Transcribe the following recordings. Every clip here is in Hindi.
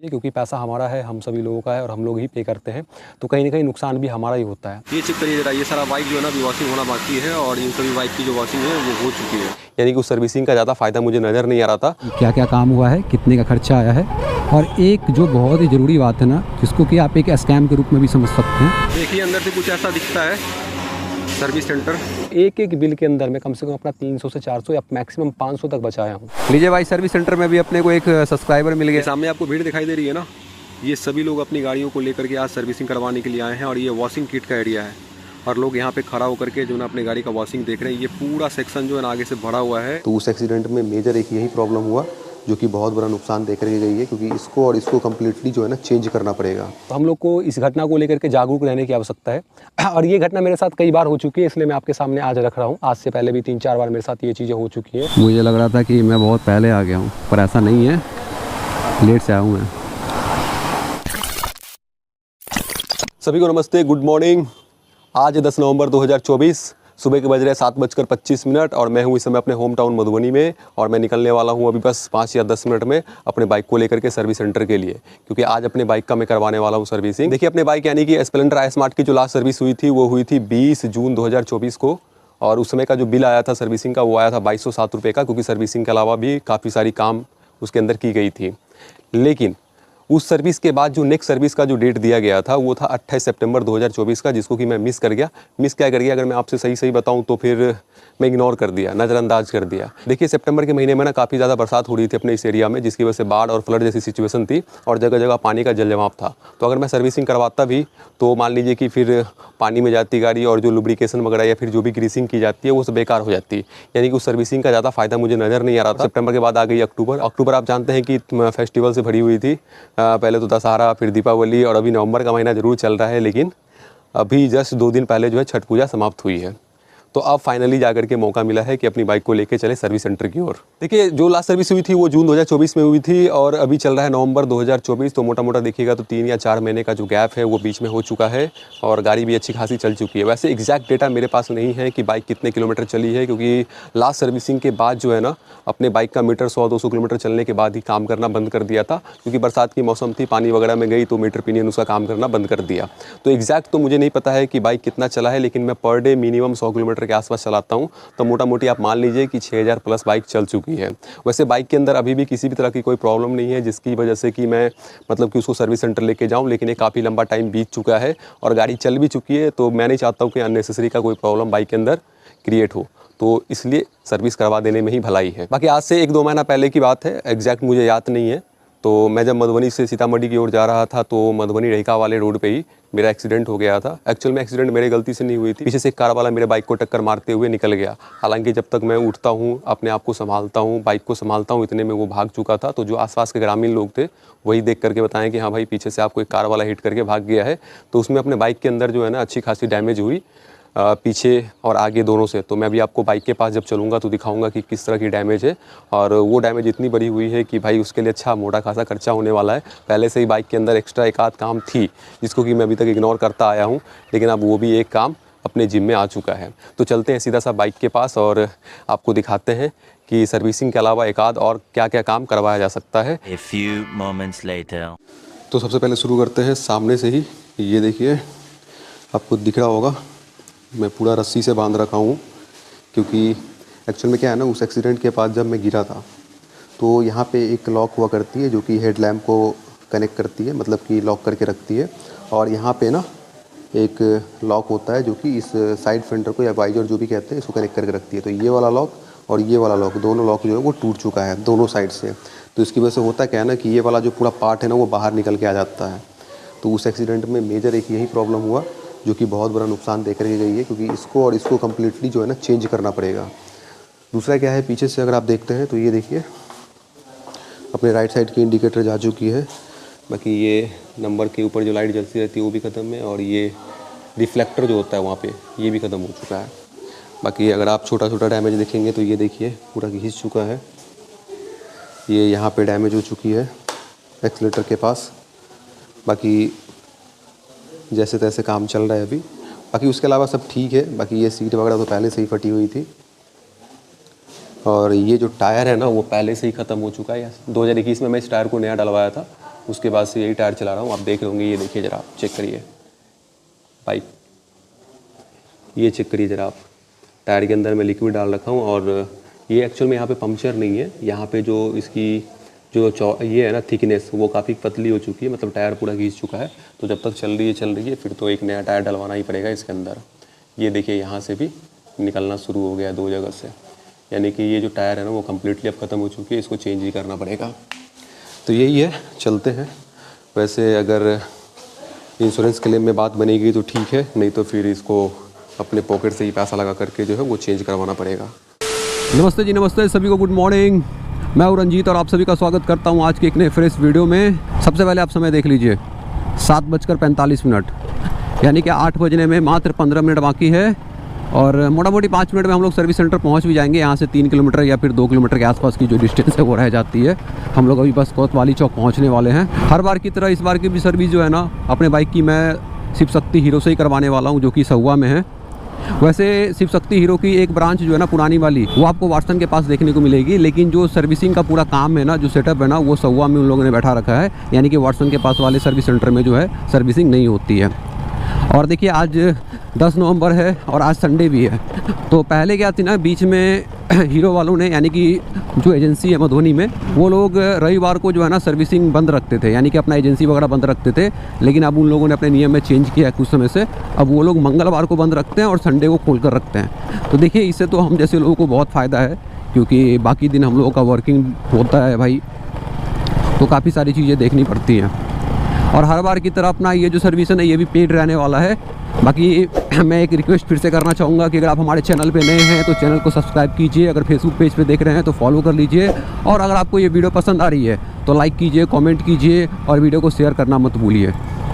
क्योंकि पैसा हमारा है, हम सभी लोगों का है और हम लोग ही पे करते हैं, तो कहीं ना कहीं नुकसान भी हमारा ही होता है। ये चेक करिए जरा, ये सारा बाइक जो है ना अभी वॉशिंग होना बाकी है और इन सभी बाइक की जो वॉशिंग है वो हो चुकी है। यानी कि उस सर्विसिंग का ज़्यादा फ़ायदा मुझे नज़र नहीं आ रहा था। क्या क्या काम हुआ है, कितने का खर्चा आया है, और एक जो बहुत ही ज़रूरी बात है ना, जिसको कि आप एक स्कैम के रूप में भी समझ सकते हैं। देखिए अंदर से कुछ ऐसा दिखता है सर्विस सेंटर। एक एक बिल के अंदर मैं कम से कम अपना 300 से 400 या मैक्सिमम 500 तक बचाया हूँ। लीजिए भाई, सर्विस सेंटर में भी अपने को एक सब्सक्राइबर मिल गया। सामने आपको भीड़ दिखाई दे रही है ना, ये सभी लोग अपनी गाड़ियों को लेकर के आज सर्विसिंग करवाने के लिए आए हैं और ये वॉशिंग किट का एरिया है और लोग यहाँ पे खड़ा होकर के जो ना अपनी गाड़ी का वॉशिंग देख रहे हैं। ये पूरा सेक्शन जो है ना आगे से भरा हुआ है। तो उस एक्सीडेंट में मेजर एक यही प्रॉब्लम हुआ जो कि बहुत बड़ा नुकसान देकर के गई है, क्योंकि इसको और इसको कम्प्लीटली जो है ना चेंज करना पड़ेगा। तो हम लोग को इस घटना को लेकर के जागरूक रहने की आवश्यकता है और ये घटना मेरे साथ कई बार हो चुकी है, इसलिए मैं आपके सामने आज रख रहा हूँ। आज से पहले भी 3-4 बार मेरे साथ ये चीज़ें हो चुकी हैं। मुझे लग रहा था कि मैं बहुत पहले आ गया हूँ, पर ऐसा नहीं है, लेट से आया हूँ मैं। सभी को नमस्ते, गुड मॉर्निंग। आज 10 नवंबर 2024 सुबह के बज रहे 7:25 और मैं हूँ इस समय अपने होम टाउन मधुबनी में और मैं निकलने वाला हूँ अभी बस 5 या 10 मिनट में अपने बाइक को लेकर के सर्विस सेंटर के लिए, क्योंकि आज अपने बाइक का मैं करवाने वाला हूँ सर्विसिंग। देखिए अपने बाइक यानी कि स्प्लेंडर आई स्मार्ट की जो लास्ट सर्विस हुई थी वो हुई थी 20 जून 2024 को और उस समय का जो बिल आया था सर्विसिंग का वो आया था 2207 रुपये का, क्योंकि सर्विसिंग के अलावा भी काफ़ी सारी काम उसके अंदर की गई थी। लेकिन उस सर्विस के बाद जो नेक्स्ट सर्विस का जो डेट दिया गया था वो था 28 सितंबर 2024 का, जिसको कि मैं मिस कर गया। मिस क्या कर गया, अगर मैं आपसे सही बताऊं तो फिर मैं इग्नोर कर दिया, नज़रअंदाज कर दिया। देखिए सितंबर के महीने में ना काफ़ी ज़्यादा बरसात हो रही थी अपने इस एरिया में, जिसकी वजह से बाढ़ और फ्लड जैसी सिचुएशन थी और जगह जगह पानी का जलजमाव था। तो अगर मैं सर्विसिंग करवाता भी तो मान लीजिए कि फिर पानी में जाती गाड़ी और जो लुब्रिकेशन वगैरह या फिर जो भी ग्रीसिंग की जाती है वो सब बेकार हो जाती है। यानी कि उस सर्विसिंग का ज़्यादा फ़ायदा मुझे नज़र नहीं आ रहा था। सितंबर के बाद आ गई अक्टूबर आप जानते हैं कि फेस्टिवल से भरी हुई थी। पहले तो दशहरा, फिर दीपावली और अभी नवंबर का महीना ज़रूर चल रहा है, लेकिन अभी जस्ट 2 दिन पहले जो है छठ पूजा समाप्त हुई है। तो अब फाइनली जाकर के मौका मिला है कि अपनी बाइक को लेके चले सर्विस सेंटर की ओर। देखिए जो लास्ट सर्विस हुई थी वो जून 2024 में हुई थी और अभी चल रहा है नवंबर 2024, तो मोटा मोटा देखिएगा तो 3 या 4 महीने का जो गैप है वो बीच में हो चुका है और गाड़ी भी अच्छी खासी चल चुकी है। वैसे एग्जैक्ट डेटा मेरे पास नहीं है कि बाइक कितने किलोमीटर चली है, क्योंकि लास्ट सर्विसिंग के बाद जो है ना अपने बाइक का मीटर 100-200 किलोमीटर चलने के बाद ही काम करना बंद कर दिया था, क्योंकि बरसात की मौसम थी, पानी वगैरह में गई तो मीटर पिनियन उसका काम करना बंद कर दिया। तो एग्जैक्ट तो मुझे नहीं पता है कि बाइक कितना चला है, लेकिन मैं पर डे मिनिमम 100 किलोमीटर के आसपास चलाता हूँ। तो मोटा मोटी आप मान लीजिए कि 6000 प्लस बाइक चल चुकी है। वैसे बाइक के अंदर अभी भी किसी भी तरह की कोई प्रॉब्लम नहीं है जिसकी वजह से कि मैं मतलब कि उसको सर्विस सेंटर लेके जाऊं, लेकिन ये काफ़ी लंबा टाइम बीत चुका है और गाड़ी चल भी चुकी है, तो मैं नहीं चाहता हूं कि अननेसेसरी का कोई प्रॉब्लम बाइक के अंदर क्रिएट हो, तो इसलिए सर्विस करवा देने में ही भलाई है। बाकी आज से 1-2 महीना पहले की बात है, एग्जैक्ट मुझे याद नहीं है। तो मैं जब मधुबनी से सीतामढ़ी की ओर जा रहा था तो मधुबनी रहिका वाले रोड पे ही मेरा एक्सीडेंट हो गया था। एक्चुअल में एक्सीडेंट मेरे गलती से नहीं हुई थी, पीछे से एक कार वाला मेरे बाइक को टक्कर मारते हुए निकल गया। हालांकि जब तक मैं उठता हूँ, अपने आप को संभालता हूँ, बाइक को संभालता हूँ, इतने में वो भाग चुका था। तो जो आसपास के ग्रामीण लोग थे वही देख करके बताएं कि हाँ भाई पीछे से आपको एक कार वाला हिट करके भाग गया है। तो उसमें अपने बाइक के अंदर जो है ना अच्छी खासी डैमेज हुई, पीछे और आगे दोनों से। तो मैं भी आपको बाइक के पास जब चलूँगा तो दिखाऊंगा कि किस तरह की डैमेज है, और वो डैमेज इतनी बड़ी हुई है कि भाई उसके लिए अच्छा मोटा खासा खर्चा होने वाला है। पहले से ही बाइक के अंदर एक्स्ट्रा एक आध काम थी जिसको कि मैं अभी तक इग्नोर करता आया हूँ, लेकिन अब वो भी एक काम अपने जिम में आ चुका है। तो चलते हैं सीधा सा बाइक के पास और आपको दिखाते हैं कि सर्विसिंग के अलावा एक आध और क्या क्या काम करवाया जा सकता है। A few moments later. तो सबसे पहले शुरू करते हैं सामने से ही। ये देखिए आपको दिख रहा होगा मैं पूरा रस्सी से बांध रखा हूँ, क्योंकि एक्चुअल में क्या है ना, उस एक्सीडेंट के बाद जब मैं गिरा था तो यहाँ पे एक लॉक हुआ करती है जो कि हेड लैम्प को कनेक्ट करती है, मतलब कि लॉक करके रखती है। और यहाँ पे ना एक लॉक होता है जो कि इस साइड फेंडर को या वाइजर जो भी कहते हैं इसको कनेक्ट करके रखती है। तो ये वाला लॉक और ये वाला लॉक, दोनों लॉक जो है वो टूट चुका है दोनों साइड से। तो इसकी वजह से होता क्या है ना कि ये वाला जो पूरा पार्ट है ना वो बाहर निकल के आ जाता है। तो उस एक्सीडेंट में मेजर एक यही प्रॉब्लम हुआ जो कि बहुत बड़ा नुकसान दे करके गई है, क्योंकि इसको और इसको कम्प्लीटली जो है ना चेंज करना पड़ेगा। दूसरा क्या है, पीछे से अगर आप देखते हैं तो ये देखिए अपने राइट साइड की इंडिकेटर जा चुकी है। बाकी ये नंबर के ऊपर जो लाइट जलती रहती है वो भी ख़त्म है, और ये रिफ्लेक्टर जो होता है वहाँ पे ये भी ख़त्म हो चुका है। बाकी अगर आप छोटा छोटा डैमेज देखेंगे तो ये देखिए पूरा घिस चुका है, ये यहाँ पे डैमेज हो चुकी है एक्सीलेटर के पास। बाकी जैसे तैसे काम चल रहा है अभी, बाकी उसके अलावा सब ठीक है। बाकी ये सीट वगैरह तो पहले से ही फटी हुई थी, और ये जो टायर है ना वो पहले से ही ख़त्म हो चुका है। 2021 में मैं इस टायर को नया डलवाया था, उसके बाद से यही टायर चला रहा हूँ। आप देख होंगे, ये देखिए ज़रा, आप चेक करिए बाइक, ये चेक करिए ज़रा आप, टायर के अंदर मैं लिक्विड डाल रखा हूँ। और ये एक्चुअल में यहाँ पे पंक्चर नहीं है, यहाँ पे जो इसकी जो ये है ना थिकनेस, वो काफ़ी पतली हो चुकी है, मतलब टायर पूरा घिस चुका है। तो जब तक चल रही है फिर तो एक नया टायर डलवाना ही पड़ेगा इसके अंदर। ये देखिए यहाँ से भी निकलना शुरू हो गया है 2 जगह से, यानी कि ये जो टायर है ना वो कम्प्लीटली अब ख़त्म हो चुकी है, इसको चेंज ही करना पड़ेगा। तो यही है, चलते हैं। वैसे अगर इंश्योरेंस क्लेम में बात बनेगी तो ठीक है, नहीं तो फिर इसको अपने पॉकेट से ही पैसा लगा करके जो है वो चेंज करवाना पड़ेगा। नमस्ते जी, नमस्ते सभी को, गुड मॉर्निंग। मैं हूं रंजीत और आप सभी का स्वागत करता हूं आज के एक नए फ्रेश वीडियो में। सबसे पहले आप समय देख लीजिए, 7:45, यानी कि 8 बजने में मात्र 15 मिनट बाकी है। और मोटा मोटी 5 मिनट में हम लोग सर्विस सेंटर पहुंच भी जाएंगे। यहाँ से 3 किलोमीटर या फिर 2 किलोमीटर के आसपास की जो डिस्टेंस है वो रह जाती है। हम लोग अभी बस कोतवाली चौक पहुँचने वाले हैं। हर बार की तरह इस बार की भी सर्विस जो है ना अपने बाइक की मैं शिव शक्ति हीरो से ही करवाने वाला हूँ, जो कि सहुआ में है। वैसे शिव शक्ति हीरो की एक ब्रांच जो है ना पुरानी वाली, वो आपको वाटसन के पास देखने को मिलेगी, लेकिन जो सर्विसिंग का पूरा काम है ना, जो सेटअप है ना, वो सहुआ में उन लोगों ने बैठा रखा है। यानी कि वाटसन के पास वाले सर्विस सेंटर में जो है सर्विसिंग नहीं होती है। और देखिए आज 10 नवंबर है और आज संडे भी है। तो पहले क्या थी ना, बीच में हीरो वालों ने, यानी कि जो एजेंसी है मधुबनी में, वो लोग रविवार को जो है ना सर्विसिंग बंद रखते थे, यानी कि अपना एजेंसी वगैरह बंद रखते थे। लेकिन अब उन लोगों ने अपने नियम में चेंज किया है कुछ समय से। अब वो लोग मंगलवार को बंद रखते हैं और संडे को खोल कर रखते हैं। तो देखिए इससे तो हम जैसे लोगों को बहुत फ़ायदा है, क्योंकि बाकी दिन हम लोगों का वर्किंग होता है भाई, तो काफ़ी सारी चीज़ें देखनी पड़ती हैं। और हर बार की तरह अपना ये जो सर्विस है ना, ये भी पेड रहने वाला है। बाकी मैं एक रिक्वेस्ट फिर से करना चाहूँगा कि अगर आप हमारे चैनल पे नए हैं तो चैनल को सब्सक्राइब कीजिए, अगर फेसबुक पेज पे देख रहे हैं तो फॉलो कर लीजिए, और अगर आपको ये वीडियो पसंद आ रही है तो लाइक कीजिए, कमेंट कीजिए और वीडियो को शेयर करना मत भूलिए।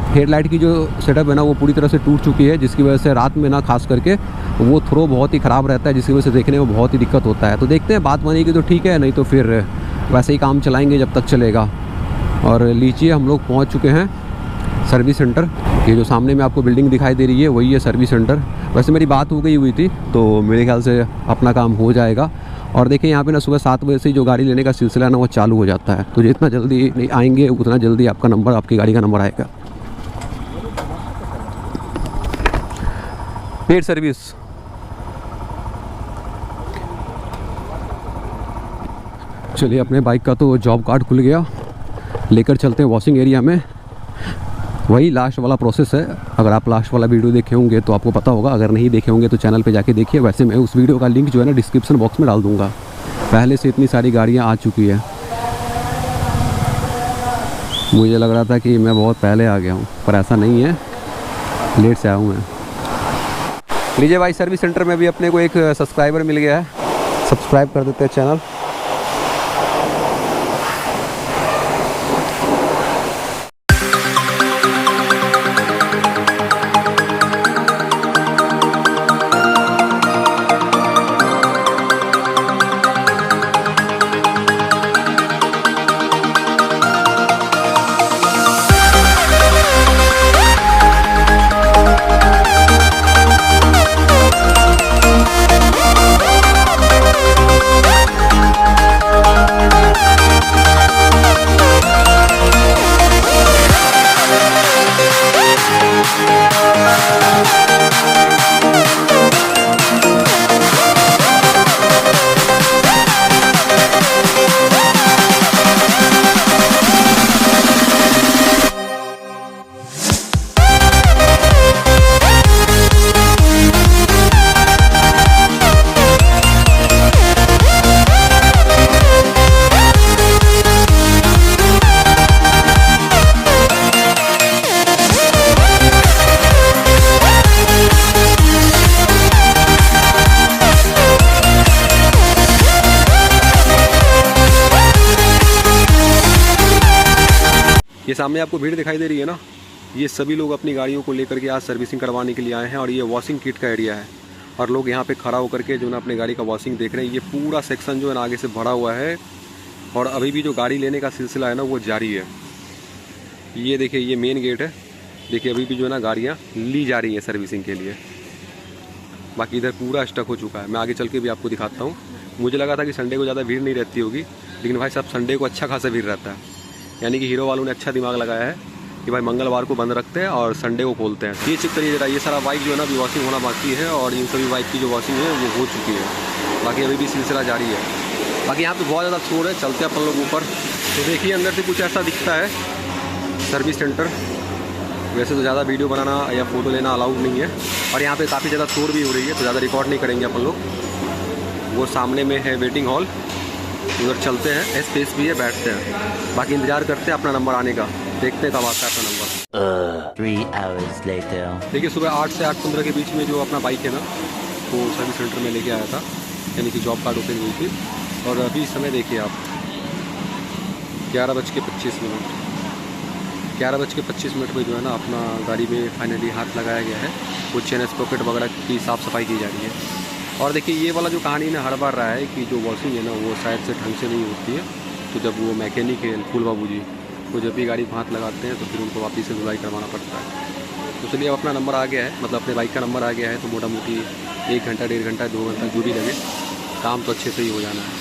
हेडलाइट की जो सेटअप है ना वो पूरी तरह से टूट चुकी है, जिसकी वजह से रात में ना खास करके वो थ्रो बहुत ही ख़राब रहता है, जिसकी वजह से देखने में बहुत ही दिक्कत होता है। तो देखते हैं, बात बनेगी तो ठीक है, नहीं तो फिर वैसे ही काम चलाएँगे जब तक चलेगा। और लीजिए हम लोग पहुँच चुके हैं सर्विस सेंटर। ये जो सामने में आपको बिल्डिंग दिखाई दे रही है वही है सर्विस सेंटर। वैसे मेरी बात हो गई हुई थी, तो मेरे ख्याल से अपना काम हो जाएगा। और देखिए यहाँ पे ना सुबह 7 बजे से जो गाड़ी लेने का सिलसिला है ना वो चालू हो जाता है। तो जितना जल्दी आएंगे उतना जल्दी आपका नंबर, आपकी गाड़ी का नंबर आएगा। Paid service. चलिए, अपने बाइक का तो जॉब कार्ड खुल गया, लेकर चलते हैं वॉशिंग एरिया में। वही लास्ट वाला प्रोसेस है। अगर आप लास्ट वाला वीडियो देखे होंगे तो आपको पता होगा, अगर नहीं देखे होंगे तो चैनल पे जाके देखिए। वैसे मैं उस वीडियो का लिंक जो है ना डिस्क्रिप्शन बॉक्स में डाल दूंगा। पहले से इतनी सारी गाड़ियां आ चुकी है, मुझे लग रहा था कि मैं बहुत पहले आ गया हूँ, पर ऐसा नहीं है, लेट से आया हूँ मैं। लीजिए भाई, सर्विस सेंटर में भी अपने को एक सब्सक्राइबर मिल गया है, सब्सक्राइब कर देते हैं चैनल। ये सामने आपको भीड़ दिखाई दे रही है ना, ये सभी लोग अपनी गाड़ियों को लेकर के आज सर्विसिंग करवाने के लिए आए हैं। और ये वॉशिंग किट का एरिया है, और लोग यहाँ पे खड़ा होकर के जो ना अपने गाड़ी का वॉशिंग देख रहे हैं। ये पूरा सेक्शन जो है ना आगे से भरा हुआ है, और अभी भी जो गाड़ी लेने का सिलसिला है ना वो जारी है। ये देखिए, ये मेन गेट है, देखिए अभी भी जो है ना गाड़ियाँ ली जा रही हैं सर्विसिंग के लिए। बाकी इधर पूरा स्टक हो चुका है। मैं आगे चल के भी आपको दिखाता हूँ। मुझे लगा था कि संडे को ज़्यादा भीड़ नहीं रहती होगी, लेकिन भाई साहब संडे को अच्छा खासा भीड़ रहता है। यानी कि हीरो वालों ने अच्छा दिमाग लगाया है कि भाई मंगलवार को बंद रखते हैं और संडे को खोलते हैं। ये चेक करिए जरा, ये सारा बाइक जो है ना अभी वॉशिंग होना बाकी है और इन सभी बाइक की जो वॉशिंग है वो हो चुकी है, बाकी अभी भी सिलसिला जारी है। बाकी यहाँ पे बहुत ज़्यादा शोर है, चलते हैं अपन लोग ऊपर। तो देखिए अंदर से कुछ ऐसा दिखता है सर्विस सेंटर। वैसे तो ज़्यादा वीडियो बनाना या फ़ोटो लेना अलाउड नहीं है और यहाँ पे काफ़ी ज़्यादा शोर भी हो रही है, तो ज़्यादा रिकॉर्ड नहीं करेंगे अपन लोग। वो सामने में है वेटिंग हॉल, उधर चलते हैं, स्पेस भी है, बैठते हैं। बाकी इंतज़ार करते हैं अपना नंबर आने का, देखते हैं कब आता है अपना नंबर। 3 hours later. देखिए सुबह 8 से 8:15 के बीच में जो अपना बाइक है ना वो सर्विस सेंटर में लेके आया था, यानी कि जॉब कार्ड ओपन हुई थी। और अभी समय देखिए आप 11:25 मिनट। 11:25 में जो है ना अपना गाड़ी में फाइनली हाथ लगाया गया है। वो चेन स्पॉकेट वगैरह की साफ़ सफाई की जा रही है। और देखिए ये वाला जो कहानी ना हर बार रहा है कि जो वॉशिंग है ना वो शायद से ढंग से नहीं होती है, तो जब वो मैकेनिक है फूल बाबू जी, वो जब भी गाड़ी को हाथ लगाते हैं तो फिर उनको वापस से धुलाई करवाना पड़ता है। तो चलिए अब अपना नंबर आ गया है, मतलब अपने बाइक का नंबर आ गया है, तो मोटा मोटी 1 घंटा 1.5 घंटा 2 घंटा जो भी लगे, काम तो अच्छे से ही हो जाना है।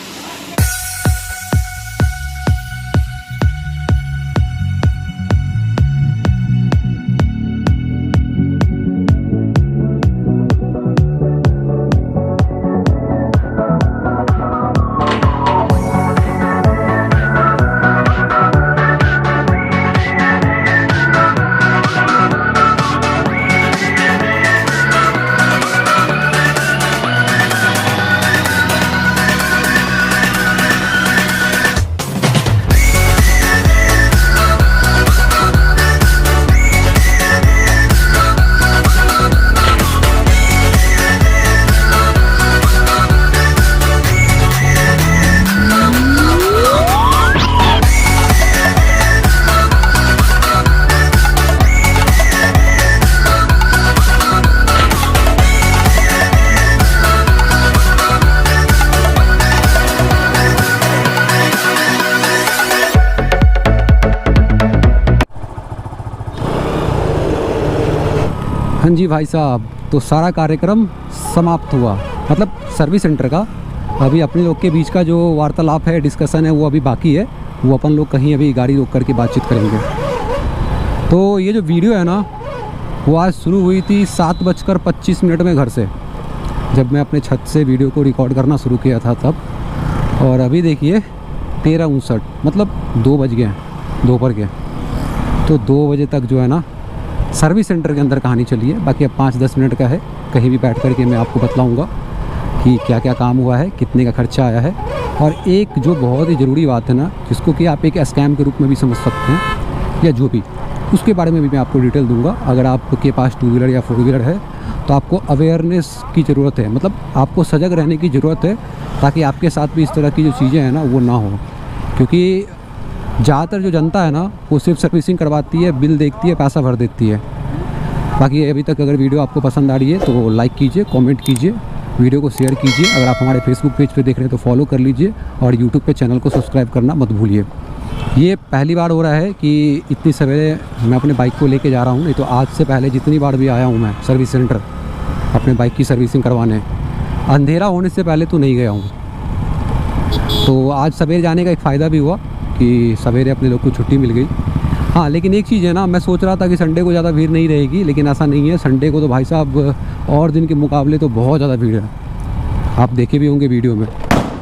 हाँ जी भाई साहब, तो सारा कार्यक्रम समाप्त हुआ, मतलब सर्विस सेंटर का। अभी अपने लोग के बीच का जो वार्तालाप है, डिस्कशन है, वो अभी बाकी है। वो अपन लोग कहीं अभी गाड़ी रोक करके बातचीत करेंगे। तो ये जो वीडियो है ना वो आज शुरू हुई थी 7:25 में घर से, जब मैं अपने छत से वीडियो को रिकॉर्ड करना शुरू किया था तब। और अभी देखिए 13:59, मतलब 2 बज गए हैं दोपहर के। तो 2 बजे तक जो है ना सर्विस सेंटर के अंदर कहानी चली है। बाकी अब 5-10 मिनट का है, कहीं भी बैठ कर के मैं आपको बतलाऊँगा कि क्या क्या काम हुआ है, कितने का खर्चा आया है। और एक जो बहुत ही ज़रूरी बात है ना, जिसको कि आप एक स्कैम के रूप में भी समझ सकते हैं या जो भी, उसके बारे में भी मैं आपको डिटेल दूंगा। अगर आपके पास 2 व्हीलर या 4 व्हीलर है तो आपको अवेयरनेस की ज़रूरत है, मतलब आपको सजग रहने की ज़रूरत है, ताकि आपके साथ भी इस तरह की जो चीज़ें हैं ना वो ना हो। क्योंकि ज़्यादातर जो जनता है ना वो सिर्फ सर्विसिंग करवाती है, बिल देखती है, पैसा भर देती है। बाकी अभी तक अगर वीडियो आपको पसंद आ रही है तो लाइक कीजिए, कमेंट कीजिए, वीडियो को शेयर कीजिए। अगर आप हमारे फेसबुक पेज पे देख रहे हैं तो फॉलो कर लीजिए और यूट्यूब पे चैनल को सब्सक्राइब करना मत भूलिए। ये पहली बार हो रहा है कि इतनी सवेरे मैं अपने बाइक को लेके जा रहा हूँ, नहीं तो आज से पहले जितनी बार भी आया हूँ मैं सर्विस सेंटर अपने बाइक की सर्विसिंग करवाने, अंधेरा होने से पहले तो नहीं गया हूँ। तो आज सवेरे जाने का एक फ़ायदा भी हुआ कि सवेरे अपने लोग को छुट्टी मिल गई। हाँ, लेकिन एक चीज़ है ना, मैं सोच रहा था कि संडे को ज़्यादा भीड़ नहीं रहेगी, लेकिन ऐसा नहीं है। संडे को तो भाई साहब और दिन के मुकाबले तो बहुत ज़्यादा भीड़ है। आप देखे भी होंगे वीडियो में,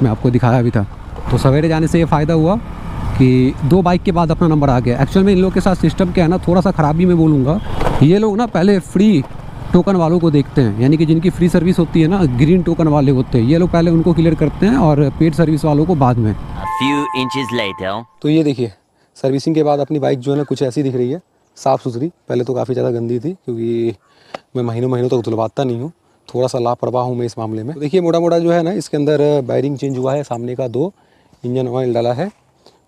मैं आपको दिखाया भी था। तो सवेरे जाने से ये फ़ायदा हुआ कि 2 बाइक के बाद अपना नंबर आ गया। एक्चुअल में इन लोग के साथ सिस्टम क्या है ना, थोड़ा सा ख़राबी में बोलूँगा। ये लोग ना पहले फ्री टोकन वालों को देखते हैं, यानी कि जिनकी फ्री सर्विस होती है ना, ग्रीन टोकन वाले होते हैं, ये लोग पहले उनको क्लियर करते हैं और पेड सर्विस वालों को बाद में। A few inches later. तो ये देखिए सर्विसिंग के बाद अपनी बाइक जो है ना कुछ ऐसी दिख रही है, साफ़ सुथरी। पहले तो काफ़ी ज़्यादा गंदी थी, क्योंकि मैं महीनों तक धुलवाता नहीं हूँ, थोड़ा सा लापरवाह हूँ मैं इस मामले में। तो देखिए मोटा जो है ना इसके अंदर बैरिंग चेंज हुआ है, सामने का 2 इंजन ऑयल डाला है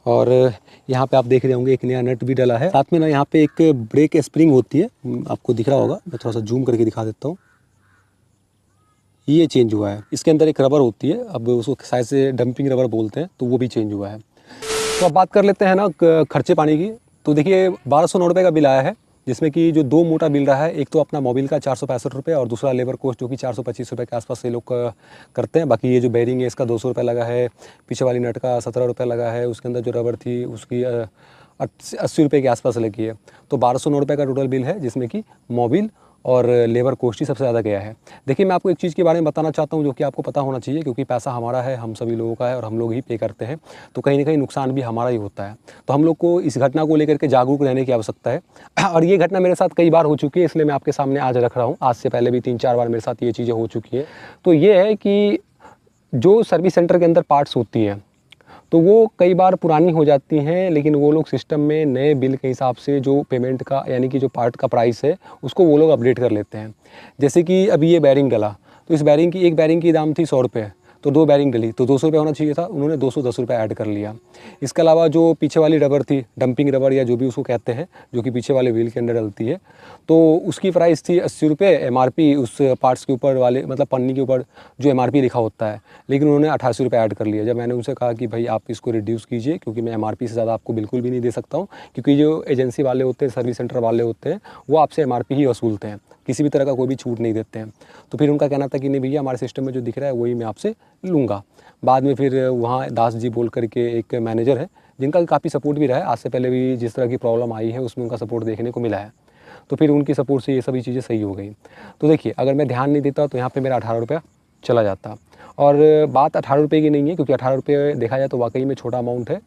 और यहाँ पे आप देख रहे होंगे एक नया नट भी डाला है। साथ में ना यहाँ पे एक ब्रेक स्प्रिंग होती है, आपको दिख रहा होगा, मैं थोड़ा सा जूम करके दिखा देता हूँ। ये चेंज हुआ है। इसके अंदर एक रबर होती है, अब उसको शायद से डंपिंग रबर बोलते हैं, तो वो भी चेंज हुआ है। तो अब बात कर लेते हैं ना खर्चे पानी की। तो देखिए 1209 रुपये का बिल आया है, जिसमें कि जो 2 मोटा बिल रहा है, एक तो अपना मोबिल का 465 रुपये और दूसरा लेबर कॉस्ट जो कि 425 रुपये के आसपास से लोग करते हैं। बाकी ये जो बैरिंग है इसका 200 रुपये लगा है, पीछे वाली नट का 17 रुपये लगा है, उसके अंदर जो रबर थी उसकी 80 रुपये के आसपास लगी है। तो 1209 रुपये का टोटल बिल है, जिसमें कि मोबिल और लेबर कॉस्ट ही सबसे ज़्यादा गया है। देखिए, मैं आपको एक चीज़ के बारे में बताना चाहता हूँ जो कि आपको पता होना चाहिए, क्योंकि पैसा हमारा है, हम सभी लोगों का है और हम लोग ही पे करते हैं, तो कहीं ना कहीं नुकसान भी हमारा ही होता है। तो हम लोग को इस घटना को लेकर के जागरूक रहने की आवश्यकता है। और ये घटना मेरे साथ कई बार हो चुकी है, इसलिए मैं आपके सामने आज रख रहा हूँ। आज से पहले भी 3-4 बार मेरे साथ ये चीज़ें हो चुकी हैं। तो ये है कि जो सर्विस सेंटर के अंदर पार्ट्स होती हैं, तो वो कई बार पुरानी हो जाती हैं, लेकिन वो लोग सिस्टम में नए बिल के हिसाब से जो पेमेंट का, यानी कि जो पार्ट का प्राइस है, उसको वो लोग अपडेट कर लेते हैं। जैसे कि अभी ये बैरिंग डला, तो इस बैरिंग की, एक बैरिंग की दाम थी 100 रुपये, तो 2 बैरिंग डली तो 200 रुपये होना चाहिए था, उन्होंने 210 रुपये ऐड कर लिया। इसके अलावा जो पीछे वाली रबर थी, डंपिंग रबर या जो भी उसको कहते हैं, जो कि पीछे वाले व्हील के अंदर डलती है, तो उसकी प्राइस थी 80 रुपये MRP उस पार्ट्स के ऊपर वाले, मतलब पन्नी के ऊपर जो MRP लिखा होता है, लेकिन उन्होंने 88 रुपये ऐड कर लिया। जब मैंने उनसे कहा कि भाई आप इसको रिड्यूस कीजिए, क्योंकि मैं MRP से ज़्यादा आपको बिल्कुल भी नहीं दे सकता हूँ, क्योंकि जो एजेंसी वाले होते हैं, सर्विस सेंटर वाले होते हैं, वो आपसे MRP ही वसूलते हैं, किसी भी तरह का कोई भी छूट नहीं देते हैं। तो फिर उनका कहना था कि नहीं भैया, हमारे सिस्टम में जो दिख रहा है वही मैं आपसे लूँगा। बाद में फिर वहाँ दास जी बोल करके एक मैनेजर है, जिनका काफ़ी सपोर्ट भी रहा है। आज से पहले भी जिस तरह की प्रॉब्लम आई है उसमें उनका सपोर्ट देखने को मिला है, तो फिर उनकी सपोर्ट से ये सभी चीज़ें सही हो गई। तो देखिए, अगर मैं ध्यान नहीं देता तो यहाँ पे मेरा 18 रुपया चला जाता। और बात 18 रुपये की नहीं है, क्योंकि 18 रुपये देखा जाए तो वाकई में छोटा अमाउंट है,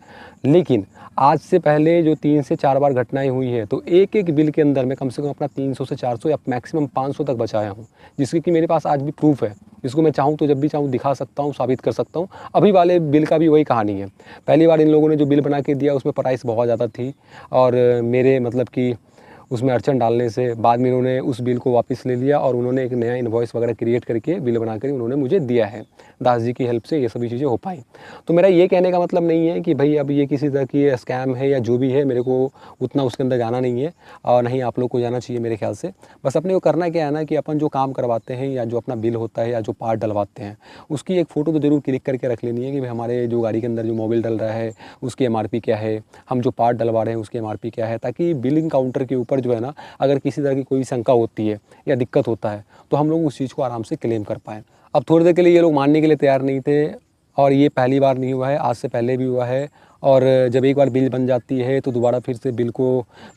लेकिन आज से पहले जो 3 से 4 बार घटनाएं हुई हैं, तो एक एक बिल के अंदर मैं कम से कम अपना 300 से 400 या मैक्सिमम 500 तक बचाया हूँ, जिसकी कि मेरे पास आज भी प्रूफ है। इसको मैं चाहूँ तो जब भी चाहूँ दिखा सकता हूँ, साबित कर सकता हूँ। अभी वाले बिल का भी वही कहानी है। पहली बार इन लोगों ने जो बिल बना के दिया उसमें प्राइस बहुत ज़्यादा थी, और मेरे मतलब कि उसमें अड़चन डालने से बाद में इन्होंने उस बिल को वापस ले लिया और उन्होंने एक नया इनवॉइस वगैरह क्रिएट करके बिल बना कर उन्होंने मुझे दिया है। दास जी की हेल्प से ये सभी चीज़ें हो पाई। तो मेरा ये कहने का मतलब नहीं है कि भाई अब ये किसी तरह की स्कैम है या जो भी है, मेरे को उतना उसके अंदर जाना नहीं है और नहीं आप लोग को जाना चाहिए मेरे ख्याल से। बस अपने को करना क्या है ना, कि अपन जो काम करवाते हैं या जो अपना बिल होता है या जो पार्ट डलवाते हैं, उसकी एक फ़ोटो तो ज़रूर क्लिक करके रख लेनी है कि भाई हमारे जो गाड़ी के अंदर जो मोबिल डल रहा है उसकी MRP क्या है, हम जो पार्ट डलवा रहे हैं उसकी MRP क्या है, ताकि बिलिंग काउंटर के ऊपर जो है ना, अगर किसी तरह की कोई शंका होती है या दिक्कत होता है तो हम लोग उस चीज़ को आराम से क्लेम कर पाएँ। अब थोड़ी देर के लिए ये लोग मानने के लिए तैयार नहीं थे, और ये पहली बार नहीं हुआ है, आज से पहले भी हुआ है। और जब एक बार बिल बन जाती है तो दोबारा फिर से बिल को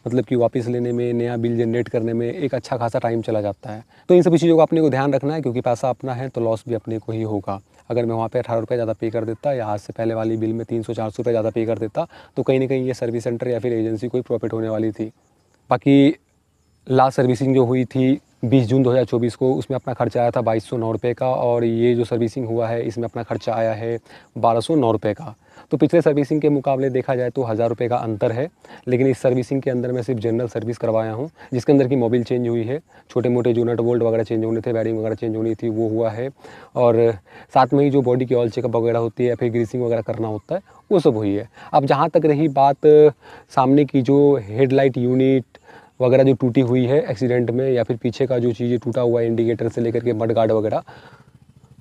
मतलब कि वापस लेने में, नया बिल जनरेट करने में एक अच्छा खासा टाइम चला जाता है। तो इन सभी चीज़ों का अपने को ध्यान रखना है, क्योंकि पैसा अपना है तो लॉस भी अपने को ही होगा। अगर मैं वहाँ पे 18 रुपये ज़्यादा पे कर देता या आज से पहले वाली बिल में 300-400 रुपये ज़्यादा पे कर देता, तो कहीं ना कहीं ये सर्विस सेंटर या फिर एजेंसी को ही प्रॉफिट होने वाली थी। बाकी लास्ट सर्विसिंग जो हुई थी 20 जून 2024 को, उसमें अपना खर्चा आया था 2209 रुपये का, और ये जो सर्विसिंग हुआ है इसमें अपना खर्चा आया है 1209 रुपये का। तो पिछले सर्विसिंग के मुकाबले देखा जाए तो 1000 रुपये का अंतर है, लेकिन इस सर्विसिंग के अंदर मैं सिर्फ जनरल सर्विस करवाया हूँ, जिसके अंदर की मोबिल चेंज हुई है, छोटे मोटे जो नट बोल्ट वगैरह चेंज होने थे, बैरिंग वगैरह चेंज होनी थी, वो हुआ है, और साथ में ही जो बॉडी की ऑयल चेकअप वगैरह होती है या फिर ग्रीसिंग वगैरह करना होता है, वो सब हुई है। अब जहाँ तक रही बात सामने की जो हेडलाइट यूनिट वगैरह जो टूटी हुई है एक्सीडेंट में, या फिर पीछे का जो चीज़ें टूटा हुआ है इंडिकेटर से लेकर के मड गार्ड वगैरह,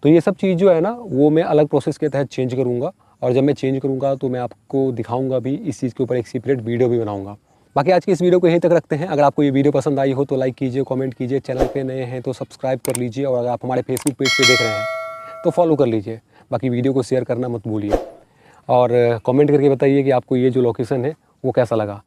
तो ये सब चीज़ जो है ना, वो मैं अलग प्रोसेस के तहत चेंज करूँगा, और जब मैं चेंज करूँगा तो मैं आपको दिखाऊँगा भी, इस चीज़ के ऊपर एक सेपरेट वीडियो भी बनाऊँगा। बाकी आज की इस वीडियो को यहीं तक रखते हैं। अगर आपको ये वीडियो पसंद आई हो तो लाइक कीजिए, कमेंट कीजिए, चैनल पे नए हैं तो सब्सक्राइब कर लीजिए, और अगर आप हमारे फेसबुक पेज पे देख रहे हैं तो फॉलो कर लीजिए। बाकी वीडियो को शेयर करना मत भूलिए, और कमेंट करके बताइए कि आपको ये जो लोकेशन है वो कैसा लगा।